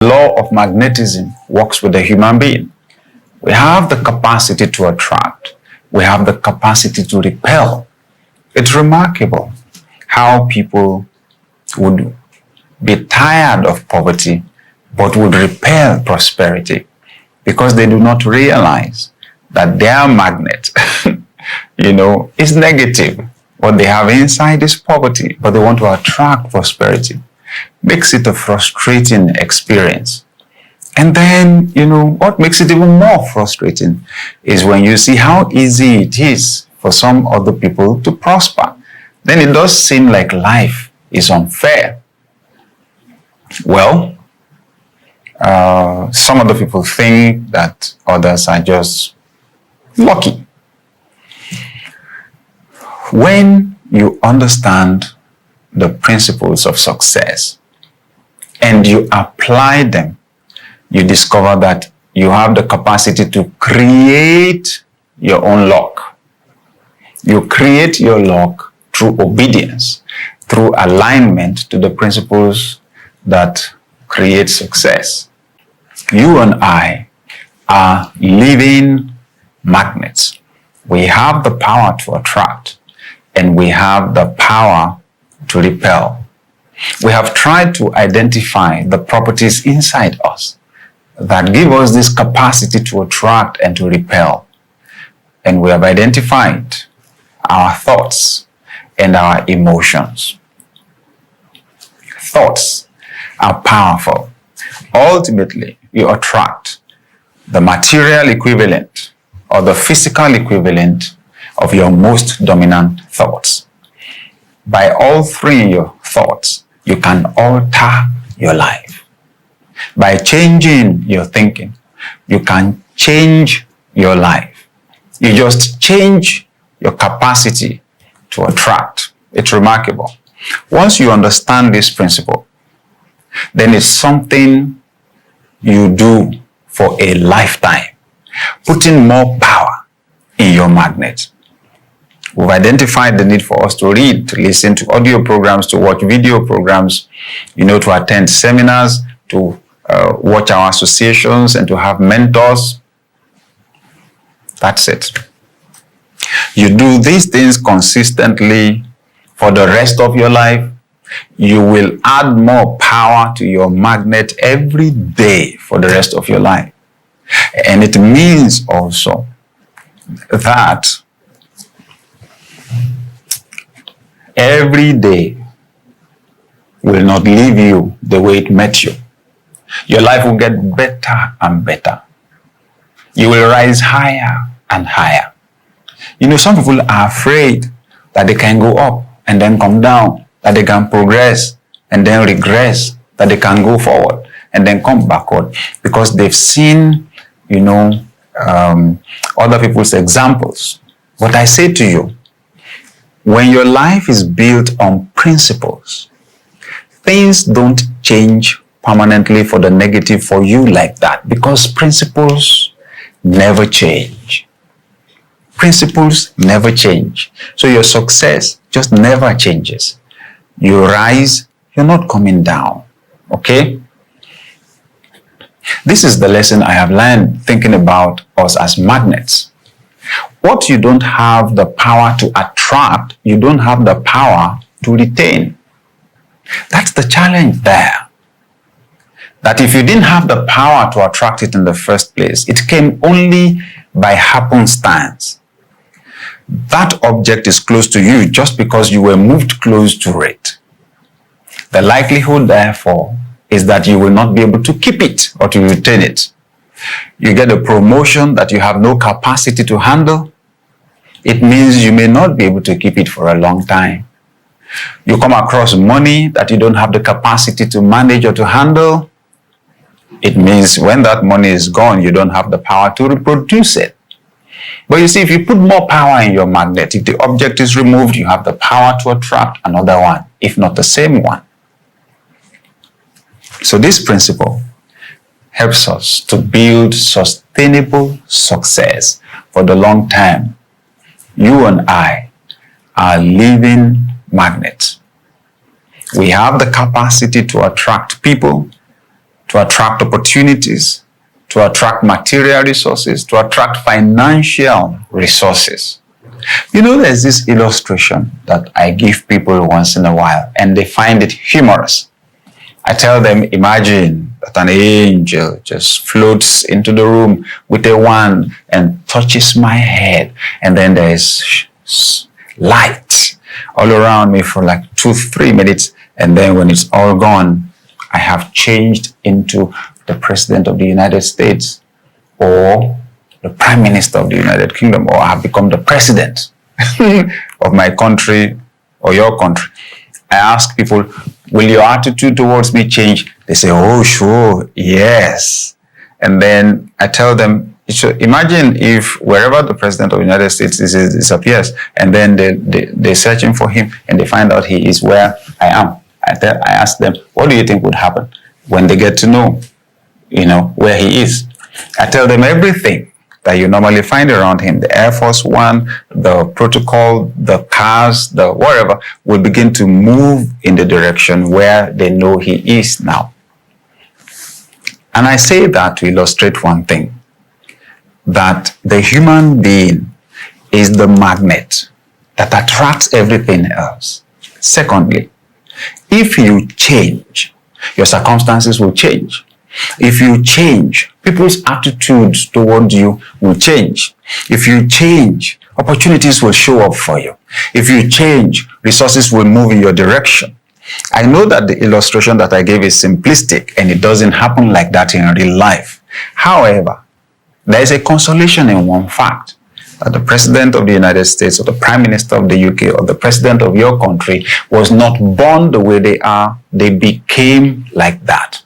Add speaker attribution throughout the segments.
Speaker 1: law of magnetism works with the human being. We have the capacity to attract. We have the capacity to repel. It's remarkable how people would be tired of poverty but would repel prosperity because they do not realize that their magnet, is negative. What they have inside is poverty, but they want to attract prosperity. Makes it a frustrating experience. And then, what makes it even more frustrating is when you see how easy it is for some other people to prosper. Then it does seem like life is unfair. Well, some other people think that others are just lucky. When you understand the principles of success and you apply them, you discover that you have the capacity to create your own luck. You create your luck through obedience, through alignment to the principles that create success. You and I are living magnets. We have the power to attract, and we have the power to repel. We have tried to identify the properties inside us that give us this capacity to attract and to repel. And we have identified our thoughts and our emotions. Thoughts are powerful. Ultimately, you attract the material equivalent or the physical equivalent of your most dominant thoughts. By altering your thoughts, you can alter your life. By changing your thinking, you can change your life. You just change your capacity to attract. It's remarkable. Once you understand this principle, then it's something you do for a lifetime, putting more power in your magnet. We've identified the need for us to read, to listen to audio programs, to watch video programs, to attend seminars, to watch our associations, and to have mentors. That's it. You do these things consistently for the rest of your life, you will add more power to your magnet every day for the rest of your life. And it means also that every day will not leave you the way it met you. Your life will get better and better. You will rise higher and higher. Some people are afraid that they can go up and then come down, that they can progress and then regress, that they can go forward and then come backward, because they've seen, other people's examples. But I say to you, when your life is built on principles, things don't change permanently for the negative for you like that, because principles never change. Principles never change. So your success just never changes. You rise, you're not coming down. Okay? This is the lesson I have learned thinking about us as magnets. What you don't have the power to attract, you don't have the power to retain. That's the challenge there. That if you didn't have the power to attract it in the first place, it came only by happenstance. That object is close to you just because you were moved close to it. The likelihood, therefore, is that you will not be able to keep it or to retain it. You get a promotion that you have no capacity to handle. It means you may not be able to keep it for a long time. You come across money that you don't have the capacity to manage or to handle. It means when that money is gone, you don't have the power to reproduce it. But you see, if you put more power in your magnet, if the object is removed, you have the power to attract another one, if not the same one. So this principle helps us to build sustainable success for the long term. You and I are living magnets. We have the capacity to attract people, to attract opportunities, to attract material resources, to attract financial resources. You know, there's this illustration that I give people once in a while, and they find it humorous. I tell them, imagine that an angel just floats into the room with a wand and touches my head, and then there's light all around me for like 2-3 minutes, and then when it's all gone, I have changed into the President of the United States or the Prime Minister of the United Kingdom, or I have become the President of my country or your country. I ask people, will your attitude towards me change? They say, oh, sure, yes. And then I tell them, imagine if wherever the President of the United States disappears, and then they're searching for him, and they find out he is where I am. I ask them, what do you think would happen when they get to know, where he is? I tell them everything that you normally find around him, the Air Force One, the protocol, the cars, the whatever, will begin to move in the direction where they know he is now. And I say that to illustrate one thing, that the human being is the magnet that attracts everything else. Secondly, if you change, your circumstances will change. If you change, people's attitudes towards you will change. If you change, opportunities will show up for you. If you change, resources will move in your direction. I know that the illustration that I gave is simplistic and it doesn't happen like that in real life. However, there is a consolation in one fact, that the President of the United States or the Prime Minister of the UK or the President of your country was not born the way they are, they became like that.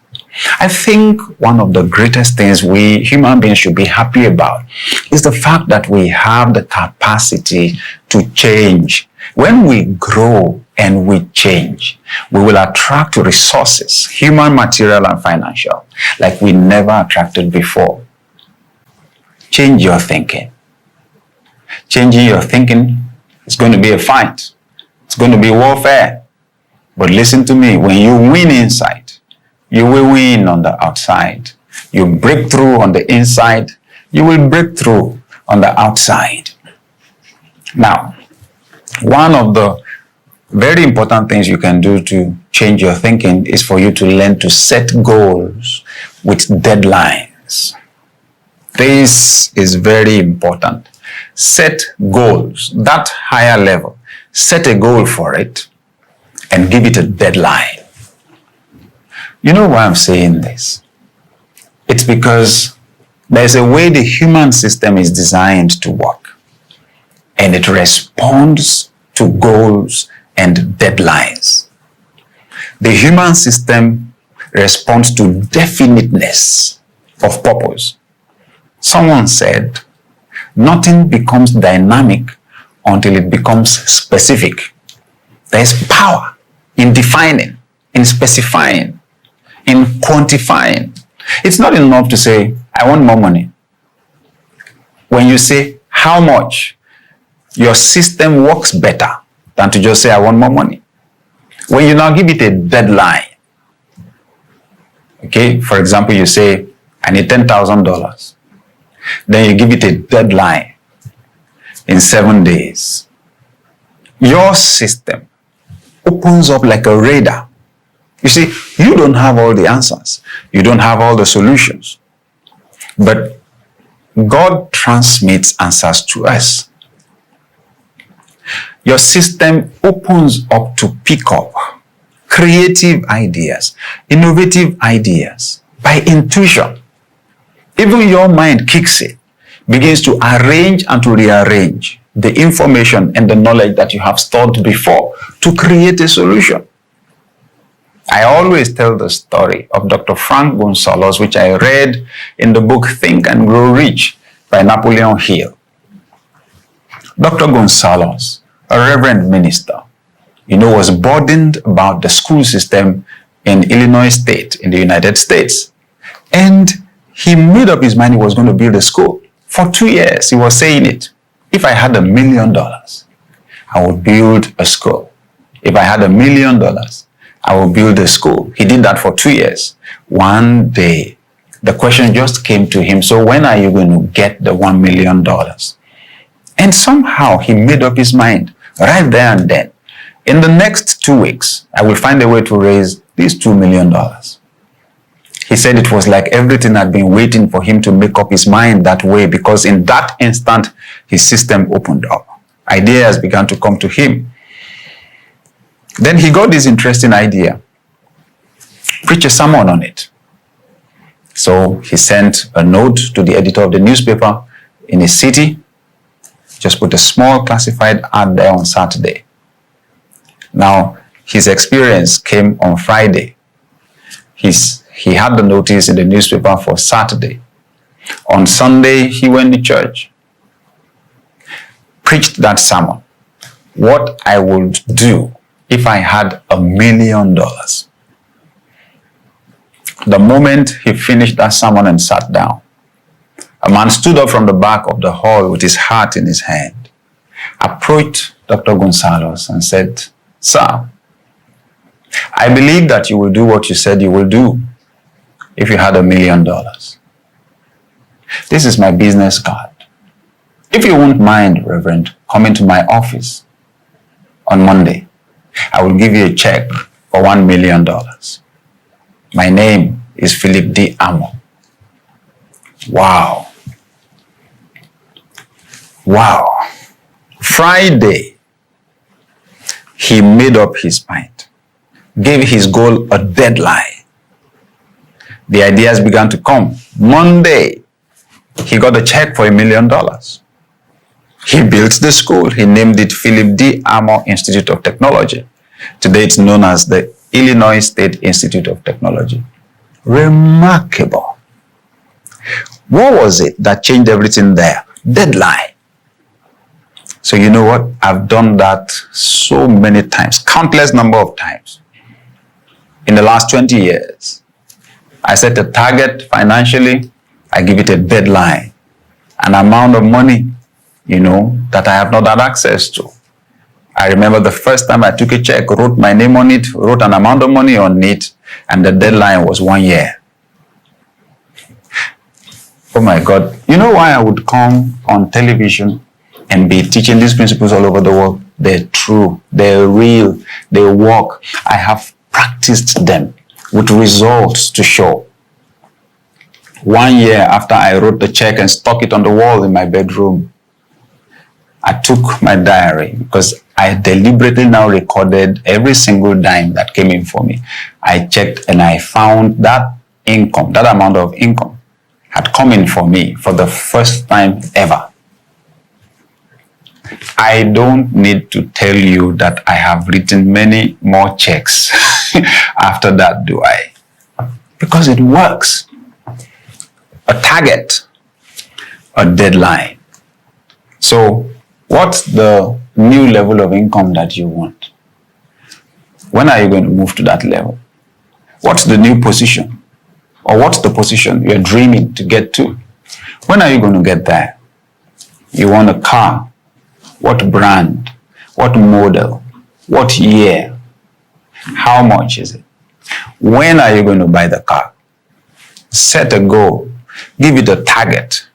Speaker 1: I think one of the greatest things we human beings should be happy about is the fact that we have the capacity to change. When we grow and we change, we will attract resources, human, material, and financial, like we never attracted before. Change your thinking. Changing your thinking is going to be a fight. It's going to be warfare. But listen to me, when you win inside, you will win on the outside. You break through on the inside, you will break through on the outside. Now, one of the very important things you can do to change your thinking is for you to learn to set goals with deadlines. This is very important. Set goals, that higher level. Set a goal for it and give it a deadline. You know why I'm saying this? It's because there's a way the human system is designed to work, and it responds to goals and deadlines. The human system responds to definiteness of purpose. Someone said, nothing becomes dynamic until it becomes specific. There's power in defining, in specifying, in quantifying. It's not enough to say, I want more money. When you say how much, your system works better than to just say, I want more money. When you now give it a deadline, okay, for example, you say, I need $10,000. Then you give it a deadline in 7 days. Your system opens up like a radar. You see, you don't have all the answers. You don't have all the solutions. But God transmits answers to us. Your system opens up to pick up creative ideas, innovative ideas by intuition. Even your mind kicks it, begins to arrange and to rearrange the information and the knowledge that you have stored before to create a solution. I always tell the story of Dr. Frank Gonzalez, which I read in the book Think and Grow Rich by Napoleon Hill. Dr. Gonzalez, a reverend minister, was burdened about the school system in Illinois State in the United States. And he made up his mind he was going to build a school. For 2 years, he was saying it. If I had $1 million, I would build a school. If I had $1 million, I will build a school. He did that for 2 years. One day, the question just came to him, so when are you going to get the $1 million? And somehow he made up his mind right there and then. In the next 2 weeks, I will find a way to raise these $2 million. He said it was like everything had been waiting for him to make up his mind that way, because in that instant, his system opened up. Ideas began to come to him. Then he got this interesting idea. Preach a sermon on it. So he sent a note to the editor of the newspaper in his city. Just put a small classified ad there on Saturday. Now, his experience came on Friday. He had the notice in the newspaper for Saturday. On Sunday, he went to church. Preached that sermon. What I would do if I had $1 million. The moment he finished that sermon and sat down, a man stood up from the back of the hall with his hat in his hand, approached Dr. Gonzalez and said, "Sir, I believe that you will do what you said you will do if you had $1 million. This is my business card. If you won't mind, Reverend, coming to my office on Monday, I will give you a check for $1 million. My name is Philip D. Amo." Wow. Wow. Friday, he made up his mind, gave his goal a deadline. The ideas began to come. Monday, he got a check for $1 million. He built the school. He named it Philip D. Amo Institute of Technology. Today it's known as the Illinois State Institute of Technology. Remarkable. What was it that changed everything there? Deadline. So you know what? I've done that so many times, countless number of times. In the last 20 years, I set a target financially. I give it a deadline, an amount of money, that I have not had access to. I remember the first time I took a check, wrote my name on it, wrote an amount of money on it, and the deadline was 1 year. Oh my God. You know why I would come on television and be teaching these principles all over the world? They're true, they're real, they work. I have practiced them with results to show. 1 year after I wrote the check and stuck it on the wall in my bedroom, I took my diary because I deliberately now recorded every single dime that came in for me. I checked and I found that income, that amount of income had come in for me for the first time ever. I don't need to tell you that I have written many more checks after that, do I? Because it works. A target, a deadline. So, what's the new level of income that you want? When are you going to move to that level? What's the new position? Or what's the position you're dreaming to get to? When are you going to get there? You want a car. What brand? What model? What year? How much is it? When are you going to buy the car? Set a goal. Give it a target.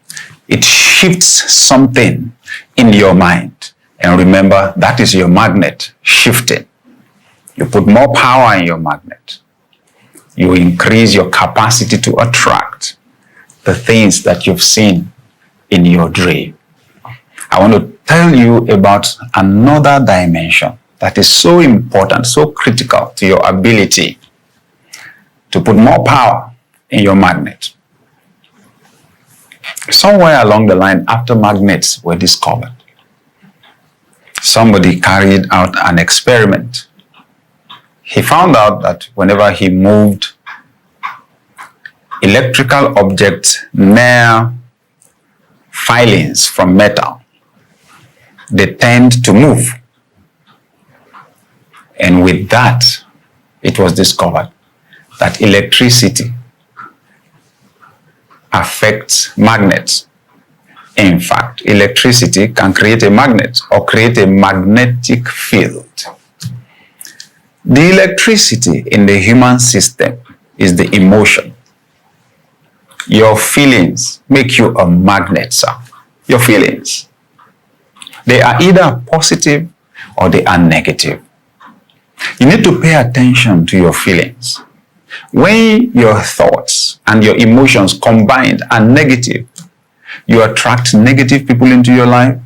Speaker 1: It shifts something in your mind. And remember, that is your magnet shifting. You put more power in your magnet. You increase your capacity to attract the things that you've seen in your dream. I want to tell you about another dimension that is so important, so critical to your ability to put more power in your magnet. Somewhere along the line, after magnets were discovered, somebody carried out an experiment. He found out that whenever he moved electrical objects near filings from metal, they tend to move. And with that, it was discovered that electricity affects magnets. In fact, electricity can create a magnet or create a magnetic field. The electricity in the human system is the emotion. Your feelings make you a magnet, sir. Your feelings. They are either positive or they are negative. You need to pay attention to your feelings. When your thoughts and your emotions combined are negative, you attract negative people into your life.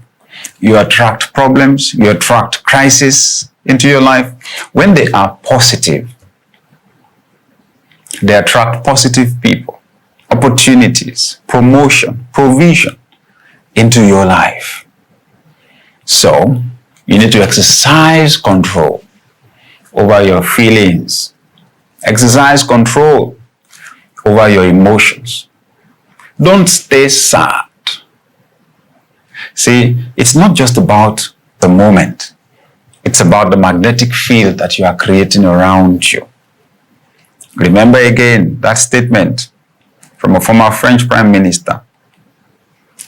Speaker 1: You attract problems. You attract crises into your life. When they are positive, they attract positive people, opportunities, promotion, provision into your life. So, you need to exercise control over your feelings. Exercise control over your emotions. Don't stay sad. See, it's not just about the moment. It's about the magnetic field that you are creating around you. Remember again that statement from a former French Prime Minister.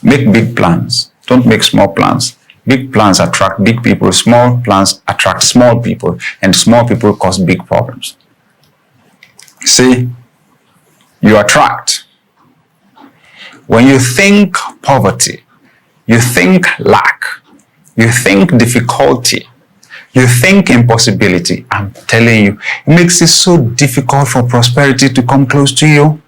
Speaker 1: Make big plans. Don't make small plans. Big plans attract big people. Small plans attract small people. And small people cause big problems. See, you attract. When you think poverty, you think lack, you think difficulty, you think impossibility, I'm telling you, it makes it so difficult for prosperity to come close to you.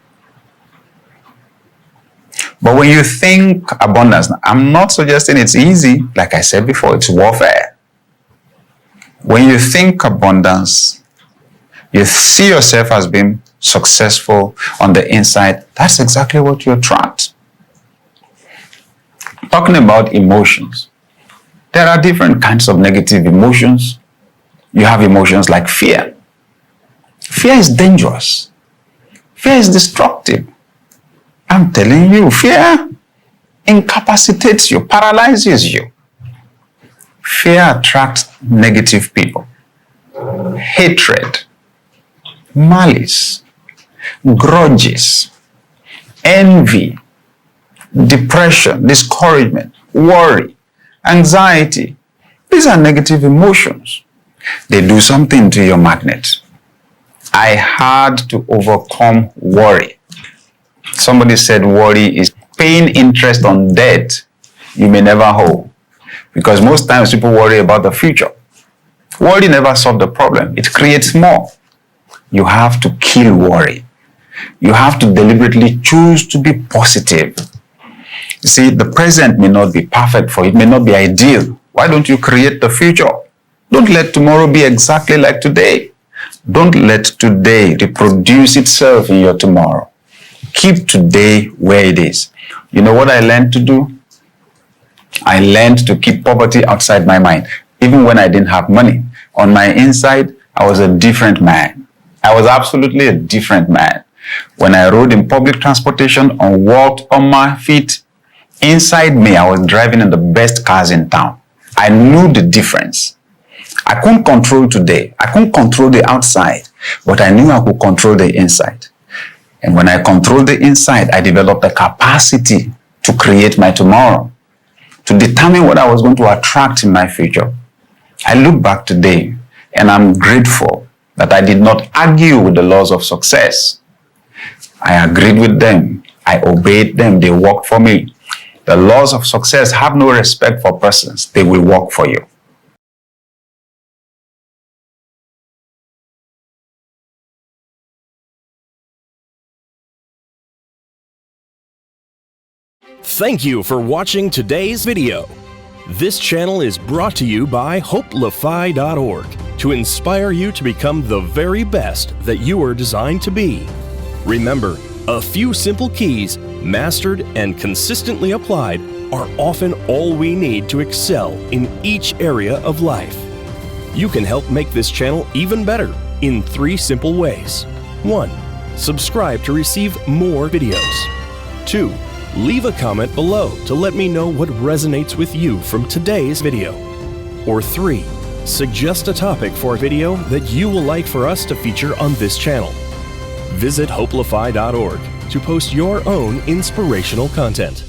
Speaker 1: But when you think abundance, I'm not suggesting it's easy. Like I said before, it's warfare. When you think abundance, you see yourself as being successful on the inside. That's exactly what you attract. Talking about emotions, there are different kinds of negative emotions. You have emotions like fear. Fear is dangerous. Fear is destructive. I'm telling you, fear incapacitates you, paralyzes you. Fear attracts negative people. Hatred, malice, grudges, envy, depression, discouragement, worry, anxiety. These are negative emotions. They do something to your magnet. I had to overcome worry. Somebody said worry is paying interest on debt you may never hold. Because most times people worry about the future. Worry never solves the problem. It creates more. You have to kill worry. You have to deliberately choose to be positive. You see, the present may not be perfect for you. It may not be ideal. Why don't you create the future? Don't let tomorrow be exactly like today. Don't let today reproduce itself in your tomorrow. Keep today where it is. You know what I learned to do? I learned to keep poverty outside my mind. Even when I didn't have money. On my inside, I was a different man. I was absolutely a different man. When I rode in public transportation and walked on my feet, inside me, I was driving in the best cars in town. I knew the difference. I couldn't control today. I couldn't control the outside, but I knew I could control the inside. And when I controlled the inside, I developed the capacity to create my tomorrow, to determine what I was going to attract in my future. I look back today and I'm grateful that I did not argue with the laws of success. I agreed with them. I obeyed them. They worked for me. The laws of success have no respect for persons. They will work for you.
Speaker 2: Thank you for watching today's video. This channel is brought to you by hopelify.org to inspire you to become the very best that you are designed to be. Remember, a few simple keys, mastered and consistently applied, are often all we need to excel in each area of life. You can help make this channel even better in 3 simple ways. 1. Subscribe to receive more videos. 2. Leave a comment below to let me know what resonates with you from today's video. Or 3. Suggest a topic for a video that you will like for us to feature on this channel. Visit hopelify.org to post your own inspirational content.